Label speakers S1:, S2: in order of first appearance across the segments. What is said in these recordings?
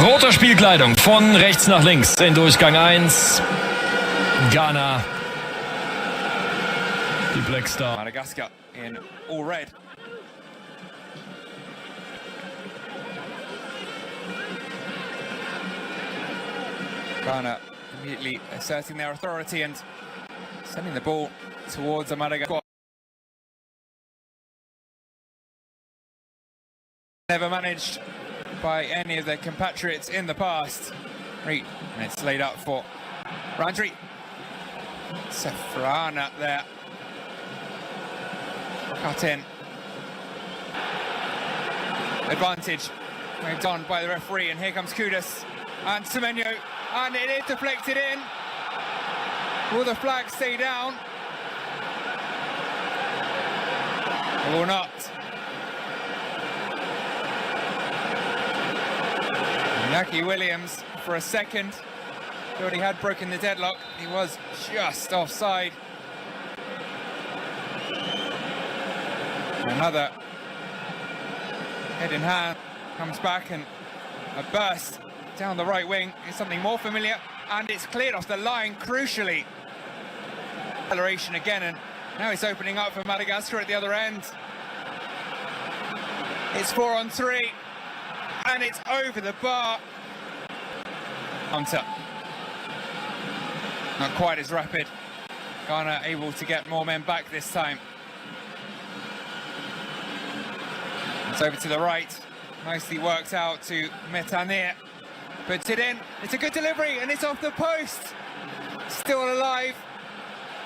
S1: Rote Spielkleidung von rechts nach links in Durchgang 1. Ghana. Die Black Star.
S2: Madagascar in all red. Ghana immediately asserting their authority and sending the ball towards the Madagascar. Never managed by any of their compatriots in the past. And it's laid up for Randri. Safrana there. Cut in. Advantage moved on by the referee, and here comes Kudus and Semenyo, and it is deflected in. Will the flag stay down? Or not? Iñaki Williams, for a second, thought he had broken the deadlock. He was just offside. Another head in hand, comes back, and a burst down the right wing is something more familiar, and it's cleared off the line crucially. Acceleration again, and now it's opening up for Madagascar at the other end. It's 4-on-3, and it's over the bar. Hunter, not quite as rapid. Ghana able to get more men back this time. It's over to the right, nicely worked out to Metanir. Puts it in, it's a good delivery, and it's off the post. Still alive,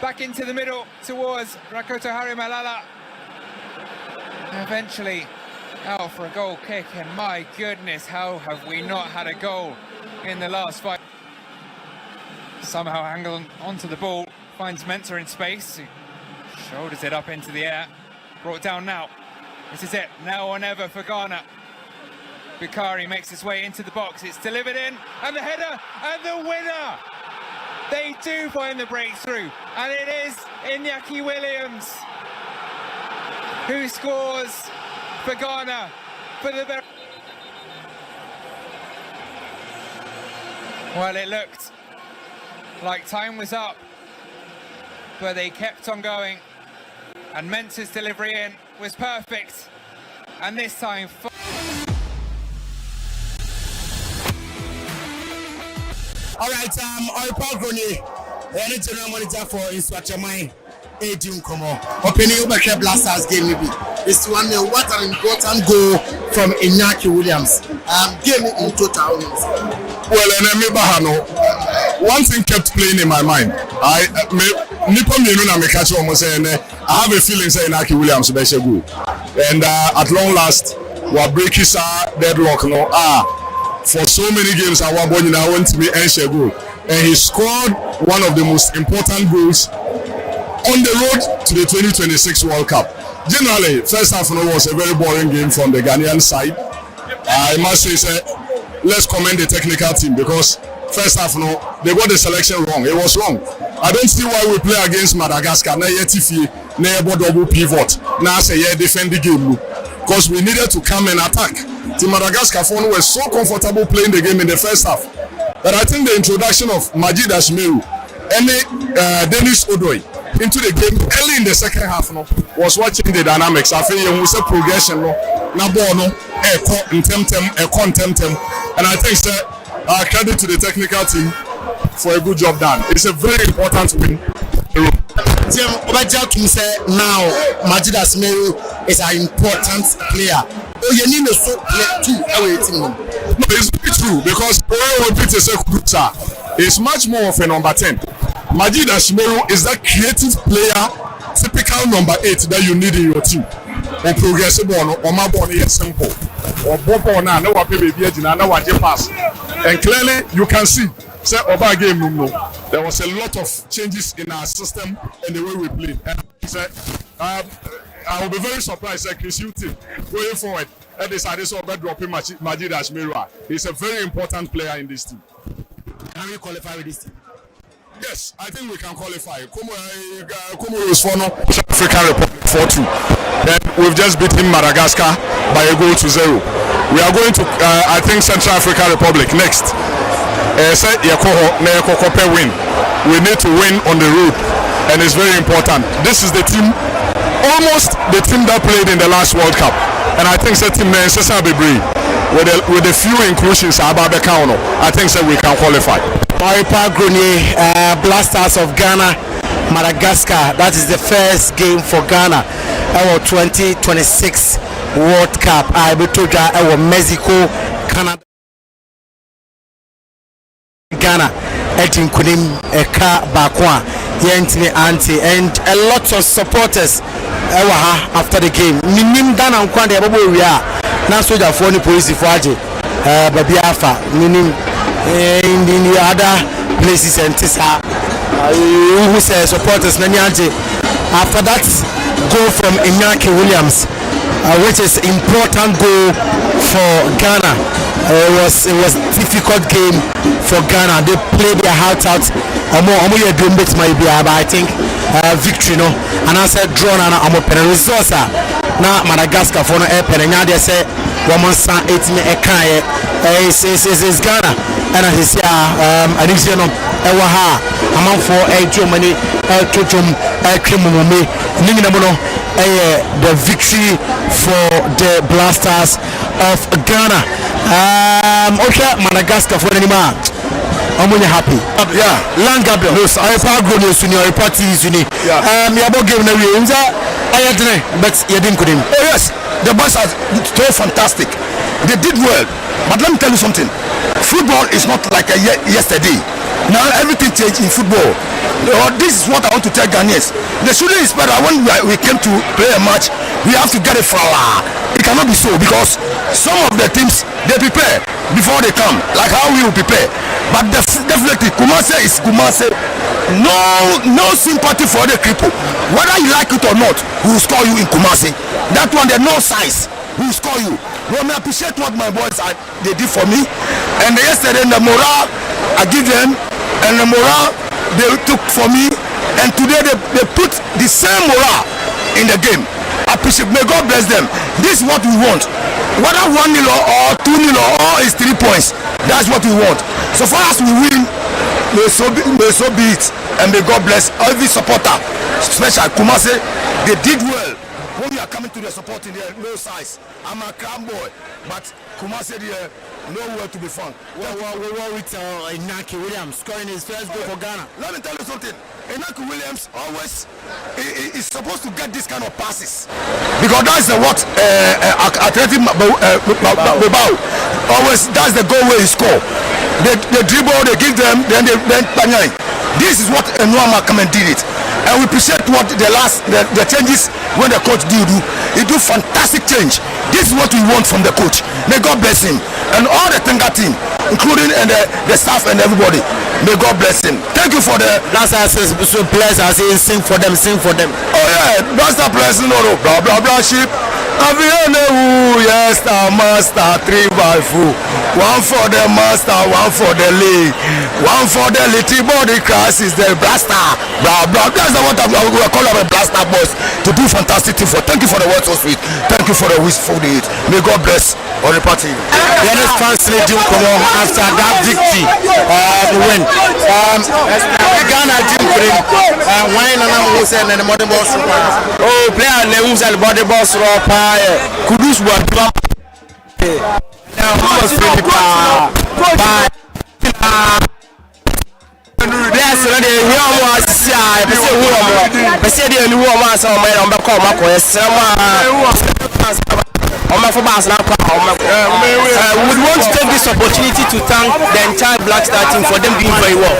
S2: back into the middle towards Rakoto Harimalala. Eventually out for a goal kick, and my goodness, how have we not had a goal in the last 5? Somehow angled onto the ball, finds Mensah in space, he shoulders it up into the air, brought down now. This is it, now or never for Ghana. Bukari makes his way into the box, it's delivered in, and the header, and the winner! They do find the breakthrough, and it is Iñaki Williams who scores for Ghana for the very... Well, it looked like time was up, but they kept on going, and Mensah's delivery in was perfect, and this time...
S3: All right, Oyerepa Tv, any general monitor for Instructor Adrian Como. Opening Uber Blasters game maybe. It's 1-0. What an important goal from Iñaki Williams. Game in total.
S4: Well, one thing kept playing in my mind. I have a feeling saying Iñaki Williams is good. And at long last, we're breaking our deadlock. For so many games, I want to be a goal. And he scored one of the most important goals on the road to the 2026 World Cup. Generally, first half was a very boring game from the Ghanaian side. I must say, let's commend the technical team, because first half, they got the selection wrong. It was wrong. I don't see why we play against Madagascar. Now, double pivot. Now, say, defend the game. Because we needed to come and attack. The Madagascar were so comfortable playing the game in the first half. But I think the introduction of Majid Ashmeru and Dennis Odoi into the game early in the second half was watching the dynamics. I think we said progression, and I think credit to the technical team for a good job done. It's a very important win.
S3: Now Majid Ashmeru is an important player. You need to no,
S4: it's very true, because it's much more of a number 10. Majid Ashmeru is that creative player, typical number 8 that you need in your team. Or progressive or my body is simple. Or Bobo now, no baby, no pass. And clearly you can see, say Oba game there was a lot of changes in our system and the way we played. And I will be very surprised that Chris Houghton going forward and decided to dropping Majid Ashmeru. He's a very important player in this team.
S3: Can we qualify with this team?
S4: Yes, I think we can qualify. Comoros for African Republic 4-2. Then we've just beaten Madagascar by a goal to 0. We are going to, I think, Central African Republic next. Win. We need to win on the road, and it's very important. This is the team, almost the team that played in the last World Cup, and I think that team with a few inclusions about the counter, I think that we can qualify.
S3: Oyerepa Blasters of Ghana, Madagascar. That is the first game for Ghana. Our 2026 World Cup. I will tell you our Mexico, Canada, Ghana. Etin kunim eka bakwa yentini anti, and a lot of supporters after the game. Minim Ghana nkwande yabo wia na soldier for ni police for aje baby afa minim in the other places and tisa who say supporters na nyanje. After that goal from Iñaki Williams, which is important goal for Ghana. It was difficult game for Ghana. They played their heart out. But I think victory, no. And I said draw na amo pen resource na Madagascar for no air pen. And they say woman san 8 me ekaye is Ghana. And I say addition no ewa ha amount for Germany krimume ningi na mono the victory for the Blasters of Ghana. Okay, Madagascar for any man. I'm really happy.
S4: Yeah,
S3: Land Gabriel.
S4: Yes, I have grown your senior party.
S3: Yeah. You about giving a win. But you didn't couldn't.
S4: Oh yes, the boys are so fantastic. They did well. But let me tell you something. Football is not like yesterday. Now everything changed in football. This is what I want to tell Ghanaians. They shouldn't expect that when we came to play a match, we have to get it from it cannot be so, because some of the teams they prepare before they come, like how we will prepare. But definitely Kumase is Kumase. No sympathy for the cripple. Whether you like it or not, we will score you in Kumase. That one, there's no size. We will score you. Well, I appreciate what my boys they did for me. And yesterday, the morale I give them, and the morale they took for me, and today they put the same morale in the game. I appreciate. May God bless them. This is what we want. Whether 1-0 or 2-0 or is 3 points, that's what we want. So far as we win, may so be it, and may God bless every supporter, especially Kumase. They did well. When we are coming to the support in their low size, I'm a cram boy, but Kumase there, nowhere to be found.
S3: Well, with Iñaki Williams scoring his first goal for Ghana.
S4: Let me tell you something. Iñaki Williams always is supposed to get this kind of passes, because that's the what Athletic Bilbao always, that's the goal where he score. They dribble, they give them, then bang. This is what Enuama come and did it, and we appreciate what the changes when the coach do. He do fantastic change. This is what we want from the coach. May God bless him and all the Tenga team, including the staff and everybody. May God bless him. Thank you for the
S3: last players. I say sing for them.
S4: Oh yeah, master blessing, no blah blah blah sheep. Yes, master 3x4. One for the master, one for the league, one for the little body class is the blaster. Blah blah. That's what I will call our blaster boys to do fantastic thing for. Thank you for the word so sweet. Thank you for the wish for it. May God bless Oyerepa TV.
S3: Let us translate you after that victory. Win. Ghana team wine and I'm saying the modern boss. Oh, player names and body boss rock. Kudus were now was really yes, here was I said the new woman so my number call my we would want to take this opportunity to thank the entire Black Star team for them doing very well.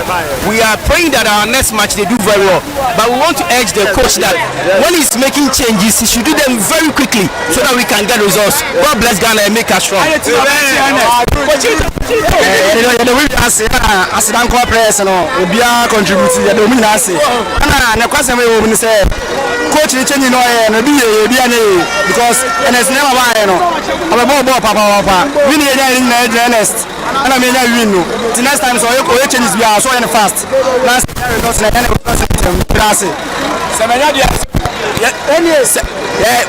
S3: We are praying that our next match they do very well, but we want to urge the coach that when he's making changes, he should do them very quickly so that we can get results. God bless Ghana and make us strong. Contribute coach ni change no because and it's never buy no I'm a papa we need to honest and I mean win no the next time so you change be so in fast last time because class semenya dia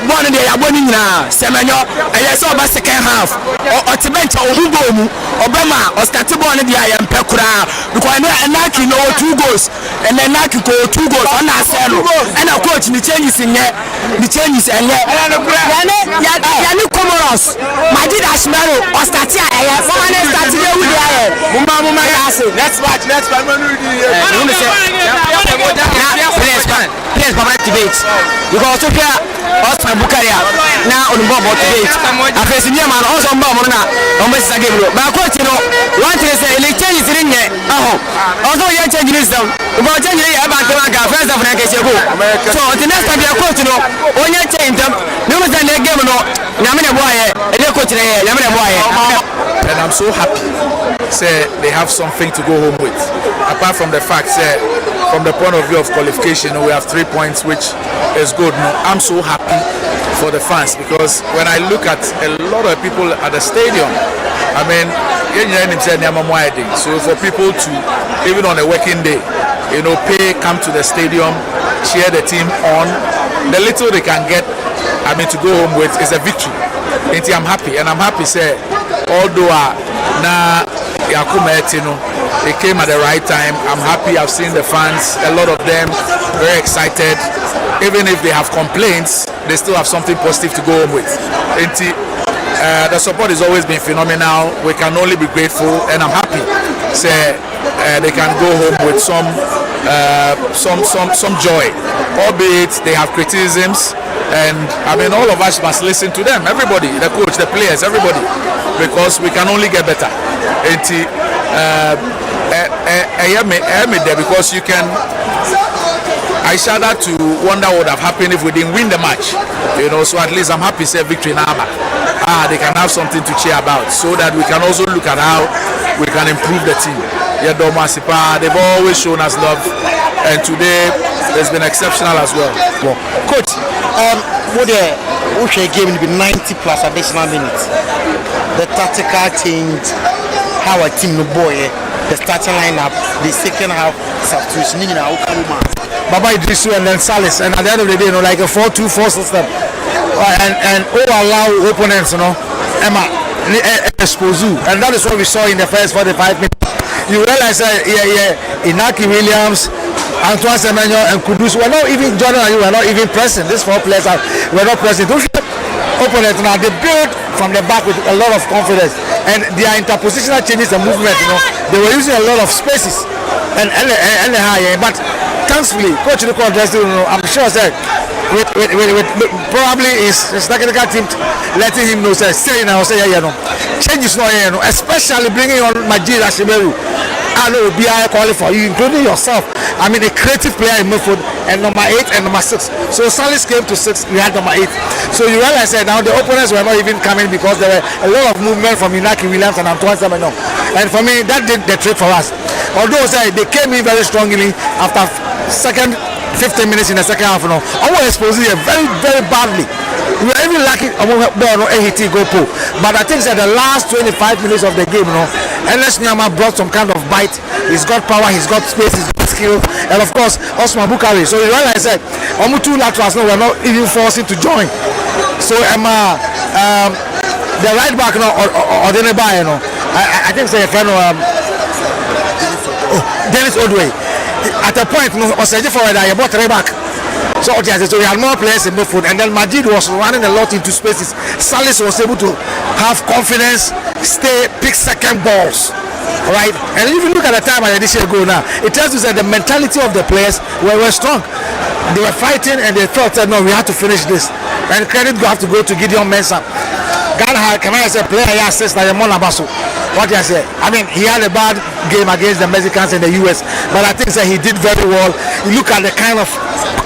S3: one day ya boni nyina semenyo so ba second half o te bench o hu goal mu obama o start ball dia ya mpekura because na ki no 2 goals and then na ki ko 2 goals on na say no and coach ni changes enye ya ni Comoros Majid Ashmero o start ya for one start dey with ya mumba ya say let's watch please public debate because so here Osman Bukaria now on Bobo debate after me man also Bobo na o me say game ba coach no one thing say ele change is rinye also you change this down but change e ba to ga first of na ke go so the next time your coach no onye change them no me say game no na me boy ele coach na me boy
S5: and I'm so happy say they have something to go home with apart from the fact say from the point of view of qualification we have 3 points which is good. No, I'm so happy for the fans because when I look at a lot of people at the stadium, I mean, so for people to even on a working day, come to the stadium, cheer the team on, the little they can get, I mean, to go home with is a victory. I'm happy, and I'm happy say although it came at the right time. I'm happy. I've seen the fans, a lot of them very excited. Even if they have complaints, they still have something positive to go home with. The support has always been phenomenal. We can only be grateful, and I'm happy. Say they can go home with some joy, albeit they have criticisms. And I mean, all of us must listen to them. Everybody, the coach, the players, everybody, because we can only get better. Because you can. I shudder to wonder what would have happened if we didn't win the match. So at least I'm happy say victory now. They can have something to cheer about, so that we can also look at how we can improve the team. They've always shown us love, and today has been exceptional as well.
S3: Coach, would the game be 90 plus additional minutes? The tactical change, how a team no boy, the starting lineup, the second half substitution, Baba Idrisu and then Salis, and at the end of the day, like a 4-2-4 system, and allow opponents, Emma, expose you, and that is what we saw in the first 45 minutes. You realize Inaki Williams, Antoine Semenyo, and Kudus were not even Jordan and you were not even pressing. These 4 players were not pressing. Those opponents now they build from the back with a lot of confidence, and their interpositional changes and movement. They were using a lot of spaces and high, but thankfully, Coach Luko addressed it. I'm sure that with probably his technical team letting him know, say changes no, especially bringing on Majid Ashmeru. I know be I calling for you, including yourself. I mean, a creative player in midfield, and number 8 and number 6. So Salis came to 6, we had number 8. So you realize that now the opponents were not even coming because there were a lot of movement from Inaki Williams and Antoine Semenyo. And for me, that did the trick for us. Although they came in very strongly after 15 minutes in the second half. I was exposing it very, very badly. We were even lucky but I think that the last 25 minutes of the game, Ellis Nyama brought some kind of bite. He's got power, he's got space, he's got skill, and of course Osman Bukari. So you realize that almost 2 laterals were not even forcing to join. So the right back or the I think say a friend Dennis Odway. At a point, was a forward, I bought right back. So we had more players in midfield, and then Majid was running a lot into spaces. Salis was able to have confidence, pick second balls. Right? And if you look at the time I initially go now, it tells you that the mentality of the players were strong. They were fighting and they thought that no, we have to finish this. And credit have to go to Gideon Mensah. God had, can I say, player assist like Mona Basso. What I say? I mean, he had a bad game against the Mexicans in the US, but I think that he did very well. You look at the kind of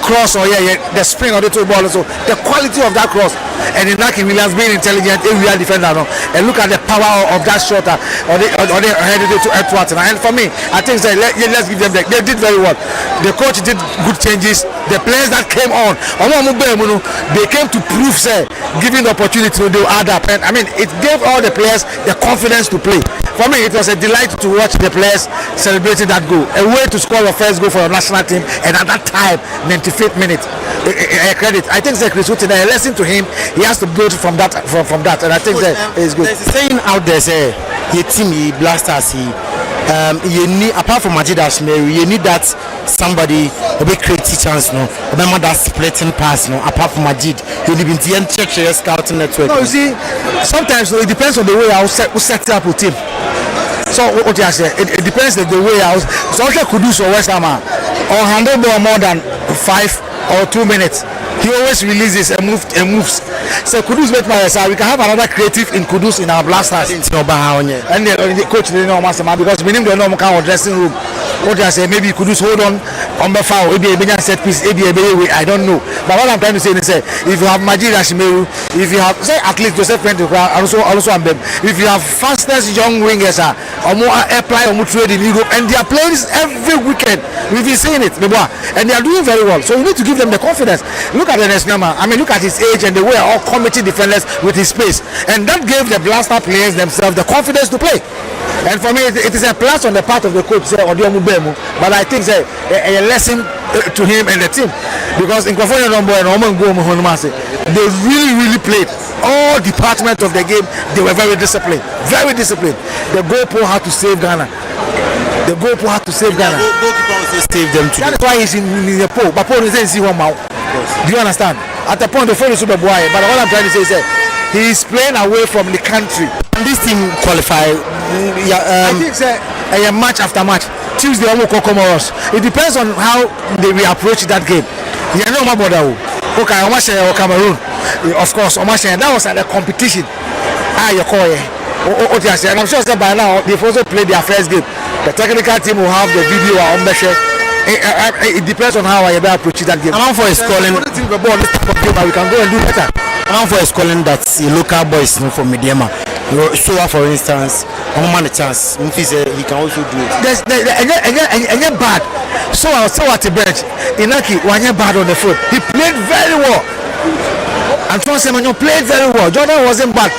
S3: cross or the spin of the 2 balls, so the
S5: quality of that cross, and in Naki Williams being intelligent, a real defender, no? And look at the power of that shot, or they headed it to Edwards. And for me, I think let's give them that. They did very well. The coach did good changes. The players that came on, they came to prove, giving the opportunity to do add up. And I mean, it gave all the players the confidence to play. For me, it was a delight to watch the players celebrating that goal. A way to score your first goal for your national team, and at that time, 95th minute. Credit. I think Chris Wooten, a lesson to him. He has to build from that, and I think that is good.
S3: There's a saying out there, say, your team, you blasters, you need, apart from Majid Ashmeru, you need that somebody a bit creative chance, no. Remember that splitting pass, no. Apart from Majid, you live in the check your scouting network.
S5: No, you see, sometimes it depends on the way I will set up with him. So what you say, it depends on the way I was. So I could do so West Ham on handle ball more than 5 or 2 minutes. He always releases and moves. So Kudus make my side. We can have another creative in Kudus in our blasters. And the coach didn't know master because we need to know kind of dressing room. What I say, maybe Kudus hold on the foul, maybe a set piece, maybe I don't know. But what I'm trying to say is, if you have Majid Ashimeru, if you have say at least Joseph Pente, also Ambem, if you have fastest young wingers, or more apply or more trade in Europe, and they are playing every weekend. We've been seeing it, and they are doing very well. So you need to give them the confidence. Look at the next number. I mean, look at his age and the way all committee defenders with his pace, and that gave the blaster players themselves the confidence to play. And for me, it is a plus on the part of the coach, but I think a lesson to him and the team, because in California, they really played all departments of the game. They were very disciplined. The goalpost had to save Ghana. The goalpost had to save Ghana.
S3: Goalkeeper also saved them too.
S5: That's why he's in the pole. But Paul doesn't see one mouth. Do you understand? At the point, the phone is super boy. But what I'm trying to say is that he is playing away from the country.
S3: And this team qualify.
S5: I think a match after match. Tuesday, Comoros. It depends on how they will approach that game. You know my brother. Okay, Cameroon. Of course, that was at a competition. You call it. And I'm sure that by now they've also played their first game. The technical team will have the video on the show. It depends on how I approach that game.
S3: I'm for a calling.
S5: We can go and do better.
S3: I'm for a calling that local boys from Mediama. So for instance, man a chance. He can also do it.
S5: There's bad. So at the bench, Inaki was bad on the foot. He played very well. Antoine Semenyo played very well. Jordan wasn't bad.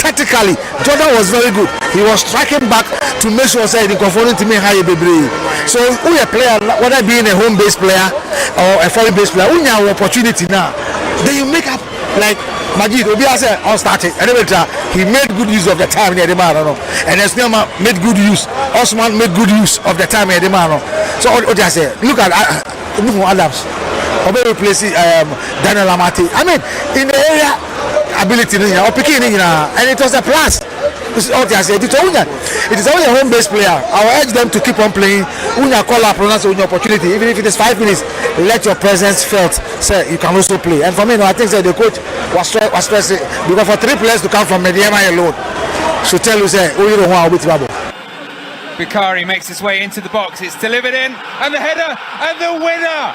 S5: Tactically, Jordan was very good. He was striking back to make sure that he conforming to me high baby. So we a player, whether being a home-based player or a foreign-based player, we have an opportunity now. Then you make up like Majid Obi has all started. Anyway, he made good use of the time in the man, and Esnema made good use. Osman made good use of the time in the man. So what I say, look at Adams. Obi replaces Daniel Amati. I mean, in the area ability or picking and it was a plus. It is only a home-based player. I will urge them to keep on playing. Unya call up opportunity. Even if it is 5 minutes, let your presence felt. Say you can also play. And for me, I think the coach was stressing because for 3 players to come from Mediama alone should tell you say, oh, you don't want to be trouble.
S2: Bikari makes his way into the box. It's delivered in, and the header, and the winner.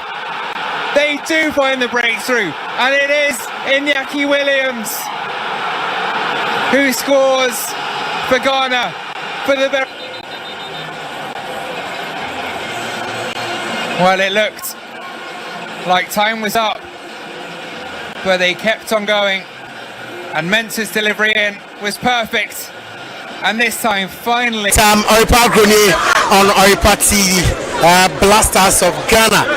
S2: They do find the breakthrough, and it is Iñaki Williams who scores for Ghana for the very. Well, it looked like time was up, but they kept on going, and Mensah's delivery in was perfect. And this time, finally,
S3: Oyerepa on Oyerepa TV, Blasters of Ghana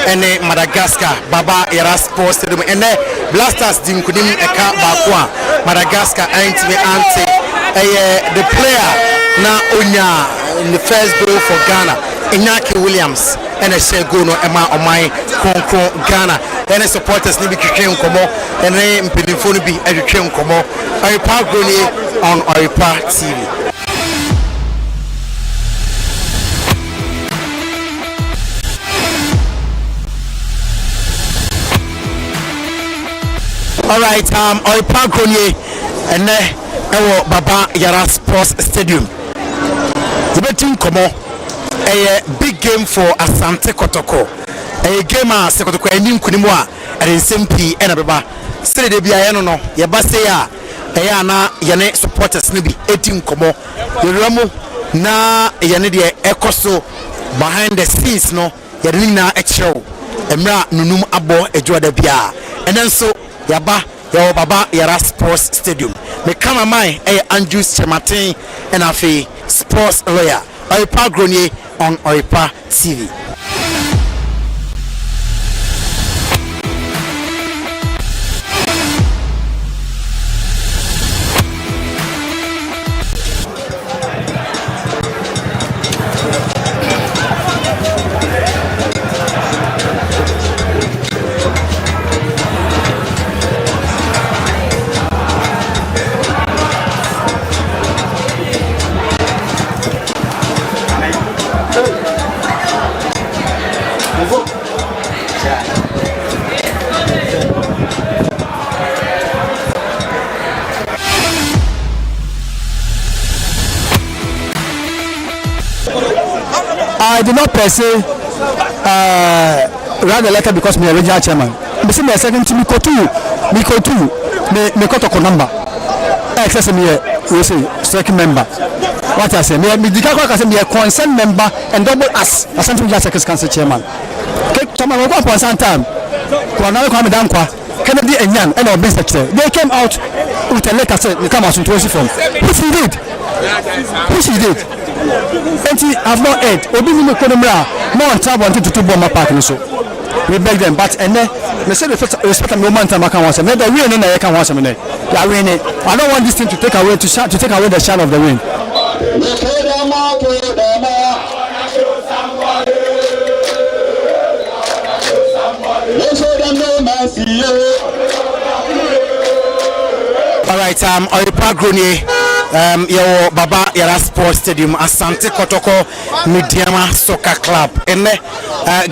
S3: and Madagascar, Baba Era Sports Stadium, and Blasters Dim Kudim Eka Bakwa, Madagascar, Auntie Ante, the player na Onya in the first goal for Ghana, Iñaki Williams, and a share goal no Emma Omai Konko Ghana, and the supporters Nibi Kikem Komo, and then Pedifoni be Education Komo, Oyerepa on Oyerepa TV. All right, Oyerepa and Baba Yara Sports Stadium. The betting Komo, a big game for Asante Kotoko. A game Sekotoko and Kunimwa and SMP and Baba. sɛ de bia yɛ no yɛ ba sɛ ya ɛyɛ ana yɛne supporters no bi edi nkomo yɛwura mu na yɛne de ɛkɔ behind the scenes no yɛde ne nyinaa ɛkyerɛw emra nunum abɔ adwoada bia ɛnɛ nso yɛba yɛwɔ baba yɛra sports stadium me cameraman ɛyɛ Andrews Chematin ɛna afei sports lawyer Oyerepa Gronie on Oyerepa TV.
S6: I did not per se write the letter because my original chairman. Me say my second to me ko two me got a number. Excess me we say second member. What I say me the I say me a consent member and double as something just second council chairman. Okay, chairman we go for some time. Ko na ko am dan kwa. Kennedy Enyan and our business they came out with a letter say they come as into from. Which he did. And I've not heard. Obi ni ko numra. No one try wanted to two bomb park so. We beg them, but and then they say respect me moment time I can watch them. They really know I can watch them. I don't want this thing to take away the shine of the wind.
S3: All right, Oyerepa Gronie, your Baba Yara Sports Stadium, Asante Kotoko Mediama Soccer Club. And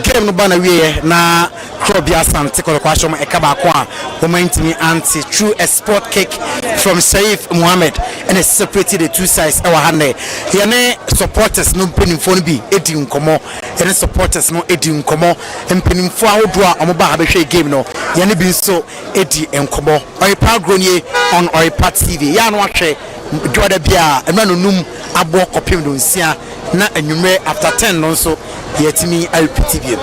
S3: game no bana we na Krobia Asante Kotoko Ashoma Ekabakwa, Womentimi Anti, through a sport kick from Saif Mohammed, and it separated the two sides. Our hand Yane supporters no pinning phone be Edi Nkomo, and supporters no Edi Nkomo, and pinning for our draw on Mobile game no Yane bin so Edi Nkomo. Oyerepa Gronie on Oyerepa TV. Ya no watch Joda bia emra num abo kopim do nsia na anwumre after 10 no so yetimi IPTV.